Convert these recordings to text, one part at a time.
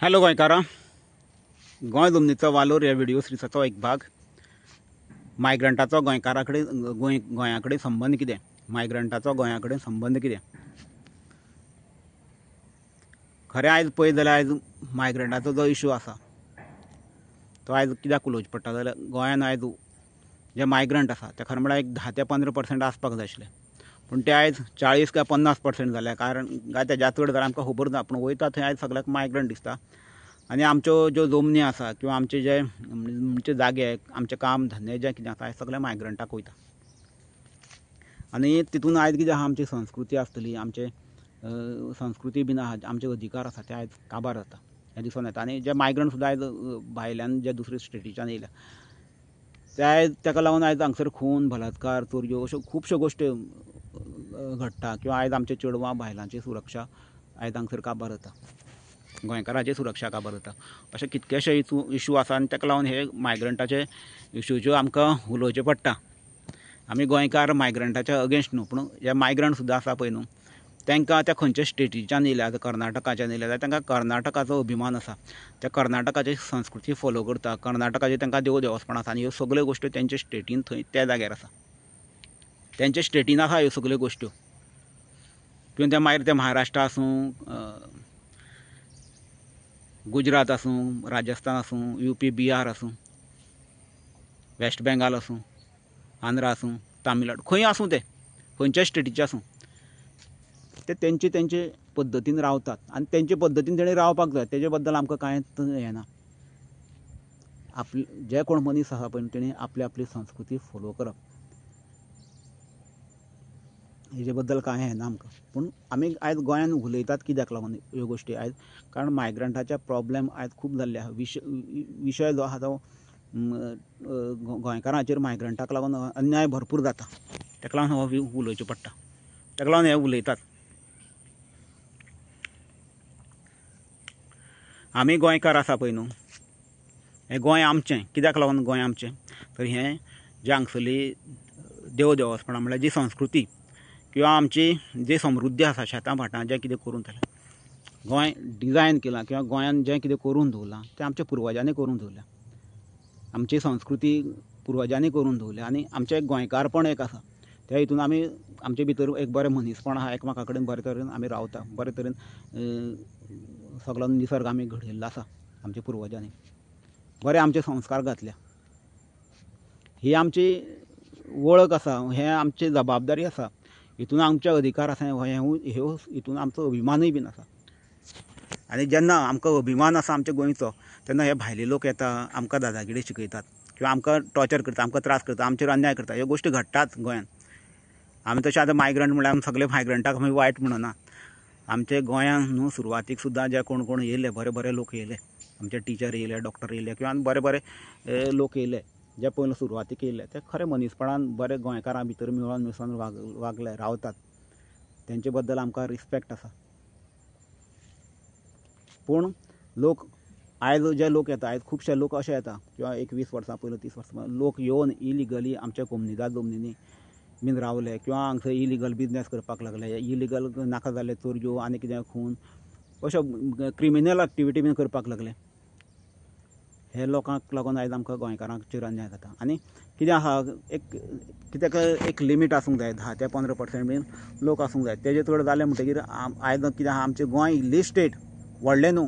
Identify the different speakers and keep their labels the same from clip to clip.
Speaker 1: Hello गोंयकारां, गोंय जमनीचो वालोर ह्या व्हिडिओ सिरिजाचो एक भाग. मायग्रंटाचो गोंयकारा कडेन गोंया कडेन संबंद कितें? मायग्रंटाचो गोंया कडेन संबंद कितें? खरें आयज पळयत जाल्यार आयज मायग्रंटाचो जो इशू आसा तो आयज कित्याक उलोवचो पडटा जाल्यार गोंयान आयज जे मायग्रंट आसा ते खरें म्हळ्यार एक 10 ते 15% आसपाक जाय आशिल्ले, पूण ते आयज 40 काय 50% जाल्या. कारण काय तेज्या चड जाल्यार आमकां खबर ना, पूण वयता थंय आयज सगळ्याक मायग्रंट दिसता. आनी आमच्यो ज्यो जमनी आसा किंवा आमचे जे म्हणजे जागे, आमचें काम धंदे जे कितें आसा सगळें मायग्रंटाक वयता. आनी तितून आयज कितें आहा, आमची संस्कृती आसतली, आमचे संस्कृती बीन आहा, आमचे अधिकार आसा ते आयज काबार जाता हें दिसून येता. आनी जे मायग्रंट सुद्दां आयज भायल्यान जे दुसऱ्या स्टेटीच्यान येयल्या ते आयज ताका लागून आयज हांगसर खून, बलात्कार, चोरयो अश्यो खुबश्यो गोश्टी घडटा. किंवा आयज आमचे चेडवां बायलांची सुरक्षा आयज हांगसर काबार जाता, गोंयकारांची सुरक्षा काबार जाता. अशे कितकेशे इशू आसा आनी ताका लागून हे मायग्रंटाचे इशूच्यो आमकां उलोवचें पडटा. आमी गोंयकार मायग्रंटाच्या अगेन्स्ट न्हू, पूण जे मायग्रंट सुद्दां आसा पळय न्हू, तांकां त्या खंयच्या स्टेटीच्यान येयल्या, कर्नाटकाच्यान येयल्या जाल्यार तांकां कर्नाटकाचो अभिमान आसा. ते कर्नाटकाची संस्कृती फॉलो करता, कर्नाटकाचे तांकां देव देवस्पण आसा. आनी ह्यो सगळ्यो गोश्टी तेंचे स्टेटीन थंय त्या जाग्यार आसा, तेंचे स्टेटीन आसा ह्यो सगळ्यो गोश्ट्यो. किंवा ते मागीर ते महाराष्ट्रा आसूं, गुजरात आसूं, राजस्थान आसूं, UP बिहार आसूं, वेस्ट बेंगाल आसूं, आंध्रा आसूं, तामिळनाडू, खंय आसूं ते खंयच्याय स्टेटीचे आसूं, ते तेंचे पद्दतीन रावतात. आनी तेंचे पद्दतीन तेणी रावपाक जाय, तेजे बद्दल आमकां कांयच हें ना. आपले जे कोण मनीस आसा पळय तेणी आपली आपली संस्कृती फॉलो करप, हेजे बद्दल कांय हें ना आमकां. पूण आमी आयज गोंयान उलयतात कित्याक लागून ह्यो गोश्टी आयज? कारण मायग्रंटाचे प्रॉब्लेम आयज खूब जाल्ले आहा. विशय जो आहा तो गोंयकारांचेर मायग्रंटाक लागून अन्याय भरपूर जाता, ताका लागून हो उलोवचें पडटा, ताका लागून हे उलयतात. आमी गोंयकार आसा पळय न्हू, हें गोंय आमचें. कित्याक लागून गोंय आमचें? तर हें जें हांगसरली देव देवस्पणां म्हळ्यार जी संस्कृती किंवा आमची जी समृद्धी आसा, शेतां भाटां जें कितें करून केलें, गोंय डिजायन केलां किंवा गोंयान जें कितें करून दवरलां तें आमच्या पुर्वजांनी करून दवरलां. आमची संस्कृती पुर्वजांनी करून दवरल्या. आनी आमचें गोंयकारपण एक आसा, त्या हितून आमी आमचे भितर एक बरें मनीसपण आहा, एकामेका कडेन बरे तरेन आमी रावता, बरे तरेन सगळो निसर्ग आमी घडयल्लो आसा. आमच्या पुर्वजांनी बरे आमचे संस्कार घातल्या. ही आमची वळख आसा, हें आमची जबाबदारी आसा, हितून आमचे अधिकार आसा, ह्यो हितून आमचो अभिमानूय बीन आसा. आनी जेन्ना आमकां अभिमान आसा आमच्या गोंयचो, तेन्ना हे भायले लोक येता, आमकां दादागिरी शिकयतात किंवा आमकां टॉर्चर करता, आमकां त्रास करता, आमचेर अन्याय करता. ह्यो गोश्टी घडटात गोंयान. आमी तशें आतां मायग्रंट म्हळ्यार आमी सगळे मायग्रंटाक आमी वायट म्हणना. आमचे गोंयान न्हू सुरवातीक सुद्दां जे कोण कोण येयले, बरे बरे लोक येयले, आमचे टिचर येयले, डॉक्टर येयले किंवा बरे बरे लोक येयले, जे पयलीं सुरवातीक येयले ते खरे मनीसपणान बरे गोंयकारां भितर मेळोन मिसळून वागले, रावतात. तेंचे बद्दल आमकां रिस्पेक्ट आसा. पूण लोक आयज जे लोक येता, आयज खुबशे लोक अशे येता किंवा एक 20 वर्सां पयलीं, 30 वर्सां लोक येवन इलिगली आमच्या कोमनिदाद जमनींनी बीन रावले किंवा हांगसर इलिगल बिजनेस करपाक लागले, इलिगल नाका जाल्ले चोरयो आनी कितें खून, अश्यो क्रिमिनल एक्टिविटी बीन करपाक लागले. हे लोकांक लागून आयज आमकां गोंयकारांचेर अन्याय जाता. आनी कितें आहा, कित्याक एक लिमीट आसूंक जाय, 10 ते 15% बीन लोक आसूंक जाय. तेजे चड जालें म्हणटकीर आयज कितें आहा, आमचें गोंय हिल्ली स्टेट, व्हडलें न्हू,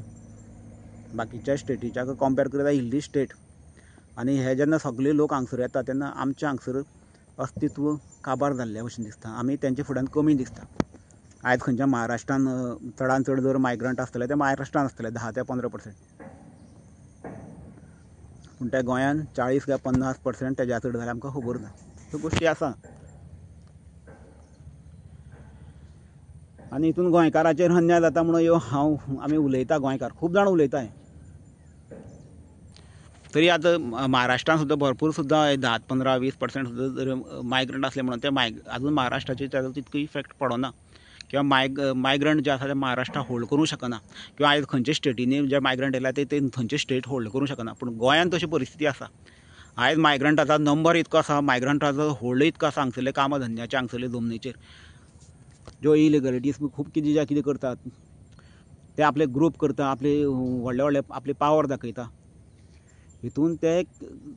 Speaker 1: बाकीच्या स्टेटीच्या कंपेर करता हिल्ली स्टेट. आनी हे जेन्ना सगळे लोक हांगसर येता तेन्ना आमचें हांगसर अस्तित्व काबार जाल्ले भशेन दिसता. आमी तेंचे फुड्यान कमी दिसता. आयज खंयच्या महाराष्ट्रान चडांत चड जर मायग्रंट आसतले ते महाराष्ट्रान आसतले 10 ते 15%, पूण त्या गोंयान 40 काय 50% तेज्या चड जाल्यार आमकां खबर ना. ह्यो गोश्टी आसा. आनी हितून गोंयकाराचेर अन्याय जाता म्हणून ह्यो आमी उलयता, गोंयकार खूब जाण उलयता. तरी आतां महाराष्ट्रान सुद्दां भरपूर सुद्दां 10-15-20% सुद्दां जर मायग्रंट आसले म्हणून ते आजून महाराष्ट्राचेर ताजो तितको इफेक्ट पडना किंवा मायग्रंट जे आसा ते महाराष्ट्रा होल्ड करूंक शकना. किंवा आयज खंयचे स्टेटींनी जे मायग्रंट येयला ते थंयचे स्टेट होल्ड करूंक शकना. पूण गोंयान तशी परिस्थिती आसा. आयज मायग्रंटाचो नंबर इतको आसा, मायग्रंटाचो होल्ड इतको आसा हांगसरले कामधंद्याचे, हांगसरले जमनीचेर ज्यो इलिगलिटीज खूब कितें जे कितें करतात. ते आपले ग्रूप करता, आपले व्हडले व्हडले आपली पावर दाखयता. हितून ते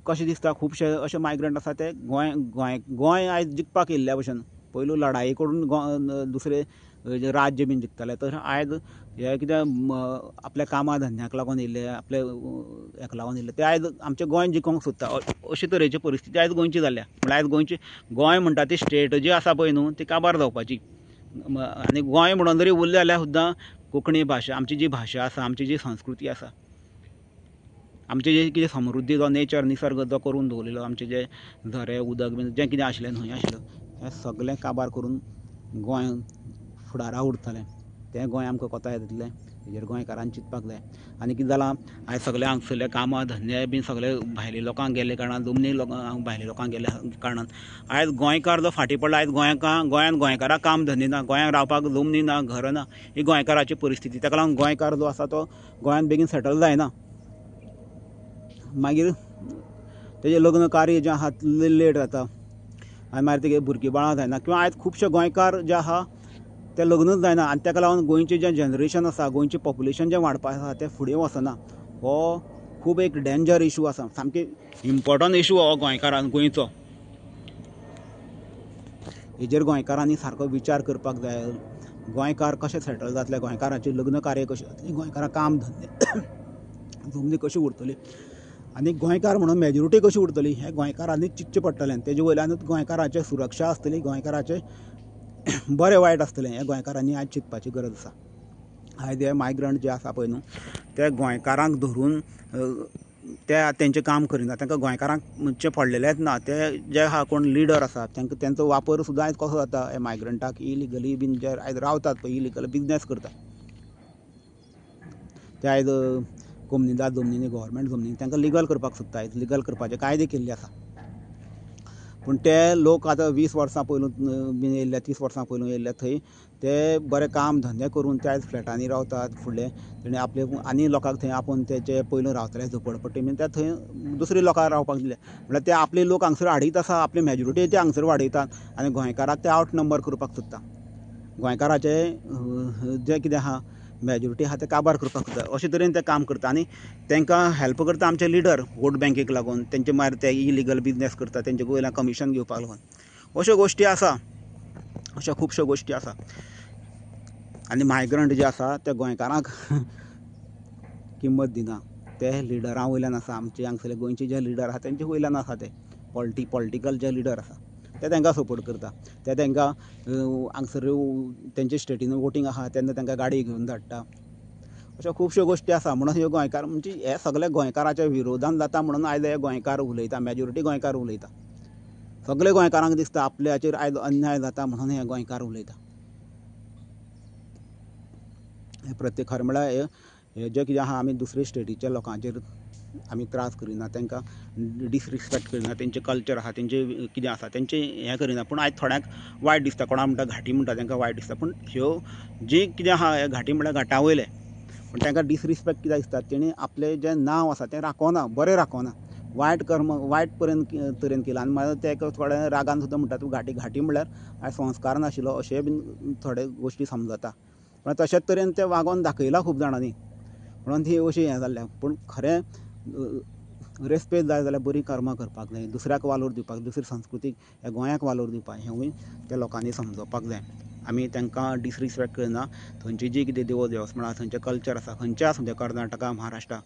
Speaker 1: कशें दिसता खुबशे अशे मायग्रंट आसा ते गोंय आयज जिखपाक येयल्ल्या भशेन. पयलू लढाई करून दुसरे राज्य बीन जिखताले, तर आयज हे कितें आपल्या कामा धंद्याक लागून येयले, आपले हेका लागून येयले, ते आयज आमचें गोंय जिखोंक सोदता. अशे तरेची परिस्थिती आयज गोंयची जाल्या. म्हळ्यार आयज गोंय म्हणटा ती स्टेट जी आसा पळय न्हू, ती काबार जावपाची. आनी गोंय म्हणून जरी उरलें जाल्यार सुद्दां कोंकणी भाशा, आमची जी भाशा आसा, आमची जी संस्कृती आसा, आमचे जे कितें समृद्धी जो नेचर, निसर्ग जो करून दवरलेलो, आमचे जे झरे उदक बीन जें कितें आशिल्लें, न्हंय आशिल्लो, हें सगळें काबार करून गोंय फुडारा उरतलें. तें गोंय आमकां कोता येतलें, हेजेर गोंयकारांनी चिंतपाक जाय. आनी कितें जालां, आयज सगळे हांगसरले कामां धंदे बीन सगळे भायले लोकांक गेले कारणान, जमनी लोकांक भायले लोकांक गेल्या कारणान आयज गोंयकार जो फाटीं पडला. आयज गोंयान गोंयकारांक काम धंदे ना, गोंयांत रावपाक जमनी ना, घर ना, ही गोंयकाराची परिस्थिती. ताका लागून गोंयकार जो आसा तो गोंयांत बेगीन सेटल जायना. मागीर तेजें लग्न कार्य जें आहा लेट जाता, आनी मागीर तेगे भुरगीं बाळां जायना, किंवा आयज खुबशे गोंयकार जे आहा ते लग्नच जायना. आनी ताका लागून गोंयचें जें जनरेशन आसा, गोंयचें पॉप्युलेशन जें वाडपा आसा तें फुडें वचना. हो खूब एक डेंजर इशू आसा, सामकें इम्पॉर्टंट इशू हो गोंयकारान गोंयचो. हेजेर गोंयकारांनी सारको विचार करपाक जाय. गोंयकार कशे सेटल जातले, गोंयकारांची लग्न कार्य कशी जातली, गोंयकारांक काम धंदे जमनी कशी उरतली, आनी गोंयकार म्हणून मेजॉरिटी कशी उरतली, हें गोंयकारांनी चिंतचें पडटलें. तेजे वयल्यानूच गोंयकारांचें सुरक्षा आसतली, गोंयकाराचें बरें वायट आसतलें, हें गोंयकारांनी आयज चिंतपाची गरज आसा. आयज हे मायग्रंट जे आसा पळय न्हू, ते गोंयकारांक धरून ते तेंचें काम करिना. तांकां गोंयकारांक पडलेलेच ना. ते जे आहा कोण लिडर आसा तेंचो वापर सुद्दां आयज कसो जाता, हे मायग्रंटाक इलिगली बीन जे आयज रावतात पळय, इलिगल बिजनेस करतात, ते आयज कोमनीदाद जमनीनी, गव्हर्मेंट जमनीनी तांकां लिगल करपाक सोदता. आयज लिगल करपाचे कायदे केल्ले आसा. पूण ते लोक आतां 20 वर्सां पयलू बीन येयल्ले, 30 वर्सां पयलू येयल्ले, थंय ते बरे काम धंदे करून ते आयज फ्लॅटांनी रावतात. फुडले तेणें आपले आनी लोकांक थंय आपोवन तेचे पयलू रावताले झोपडपट्टी बीन, ते थंय दुसरे लोकांक रावपाक दिले. म्हळ्यार ते आपले लोक हांगसर हाडीत आसा, आपली मेजॉरिटी ते हांगसर वाडयतात, आनी गोंयकाराक ते आवट नंबर करपाक सोदता. गोंयकाराचे जे कितें आहा मेजॉरिटी आहा ते काबार करपाक सोदता. अशे तरेन ते काम करता. आनी तांकां हेल्प करता आमचे लिडर वोट बँकेक लागून. तेंचे मागीर ते इलिगल बिजनेस करता, तेंचे वयल्यान कमिशन घेवपाक लागून. अश्यो गोश्टी आसा, अश्यो खुबश्यो गोश्टी आसा. आनी मायग्रंट जे आसा ते गोंयकारांक किंमत दिना. ते लिडरां वयल्यान आसा. आमचे हांगसरले गोंयचे जे लिडर आसा तेंचे वयल्यान आसा. ते पॉलिटिकल जे लिडर आसा ते तांकां सपोर्ट करता. ते तांकां हांगसर तेंचे स्टेटीन वोटींग आहा तेन्ना तांकां गाडी घेवन धाडटा. अश्यो खुबश्यो गोश्टी आसा. म्हणून हे गोंयकार म्हणजे हे सगळे गोंयकाराच्या विरोधान जाता. म्हणून आयज हे गोंयकार उलयता, मेजॉरिटी गोंयकार उलयता. सगळे गोंयकारांक दिसता आपल्याचेर आयज अन्याय जाता, म्हणून हे गोंयकार उलयता. हे प्रत्येक खरें म्हळ्यार हे जे कितें आहा, आमी दुसरे स्टेटीच्या लोकांचेर आमी त्रास करिना, तांकां डिसरिस्पेक्ट करिना, तेंचे कल्चर आहा, तेंचे कितें आसा तेंचे हें करिना. पूण आयज थोड्यांक वायट दिसता, कोणा म्हणटा घाटी म्हणटा तांकां वायट दिसता. पूण ह्यो जी कितें आहा, हे घाटी म्हळ्यार घाटा वयले, पूण तांकां डिसरिस्पेक्ट कित्याक दिसता, तेणी आपलें जें नांव आसा तें राखोना, बरें राखोना, वायट कर्म वायट तरेन केलां. आनी मागीर ते थोडे रागान सुद्दां म्हणटा तूं घाटी म्हळ्यार आयज संस्कार नाशिल्लो, अशेंय बीन थोडे गोश्टी समजता. पण तशेंच तरेन ते वागोवन दाखयलां खूब जाणांनी, म्हणून ती अशी हें जाल्ल्या. पूण खरें रेस्पेद जाय जाल्यार बरी कर्मां करपाक जाय, दुसऱ्याक वालोर दिवपाक, दुसरी संस्कृतीक ह्या गोंयाक वालोर दिवपाक, हेंवूय त्या लोकांनी समजोवपाक जाय. आमी तांकां डिसरिस्पेक्ट करिना. थंयची जी कितें देवो देवस्मळां, थंयचें कल्चर आसा, खंयचें आसूं तें, कर्नाटका, महाराष्ट्रा,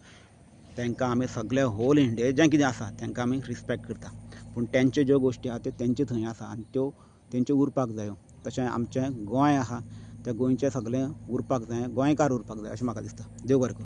Speaker 1: तांकां आमी सगळे होल इंडियेंत जें कितें आसा तांकां आमी रिस्पेक्ट करता. पूण तेंच्यो ज्यो गोश्टी आहा त्यो तेंचे थंय आसा, आनी त्यो तेंच्यो उरपाक जायो. तशें आमचें गोंय आहा, त्या गोंयचें सगळें उरपाक जाय, गोंयकार उरपाक जाय, अशें म्हाका दिसता. देव बरें करूं.